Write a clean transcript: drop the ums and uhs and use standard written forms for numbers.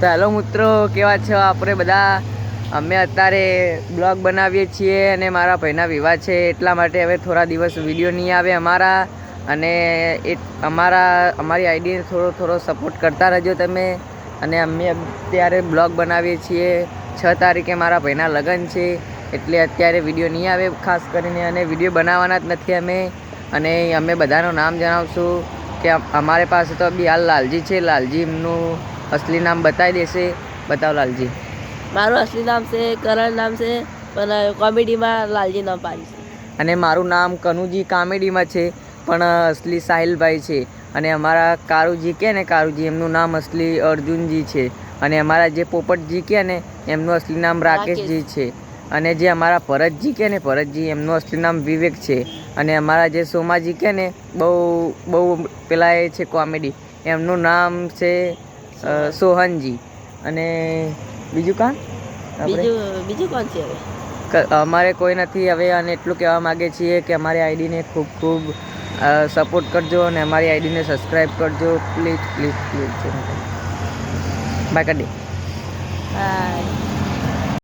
તો હેલો મિત્રો, કેવા છો આપણે બધા? અમે અત્યારે બ્લોગ બનાવીએ છીએ અને મારા ભાઈના વિવાહ છે એટલા માટે હવે થોડા દિવસ વિડીયો નહીં આવે અમારા. અને અમારી આઈડીને થોડો સપોર્ટ કરતા રહેજો તમે. અને અમે અત્યારે બ્લોગ બનાવીએ છીએ. 6 તારીખે મારા ભાઈના લગ્ન છે એટલે અત્યારે વિડીયો નહીં આવે ખાસ કરીને, અને વિડીયો બનાવવાના જ નથી અમે. અને અમે બધાનું નામ જણાવશું કે અમારે પાસે તો બી હાલ લાલજી છે. લાલજી એમનું અસલી નામ બતાવી દેશે. બતાવો લાલજી. મારું અસલી નામ છે કરણ નામ છે, પણ કોમેડીમાં લાલજી નામ પાડી છે. અને મારું નામ કનુજી કામેડીમાં છે, પણ અસલી સાહિલભાઈ છે. અને અમારા કારુજી કે ને કારુજી, એમનું નામ અસલી અર્જુનજી છે. અને અમારા જે પોપટજી કે ને એમનું અસલી નામ રાકેશજી છે. અને જે અમારા ભરતજી કે ને ભરતજી, એમનું અસલી નામ વિવેક છે. અને અમારા જે સોમાજી કે ને બહુ પેલા એ છે કોમેડી, એમનું નામ છે સોહનજી. અને બીજું કાં બીજું કોણ છે હવે? અમારે કોઈ નથી હવે. અને એટલું કહેવા માગે છીએ કે અમારી આઈડીને ખૂબ ખૂબ સપોર્ટ કરજો અને અમારી આઈડીને સબસ્ક્રાઈબ કરજો પ્લીઝ. બાય કરી દે. બાય.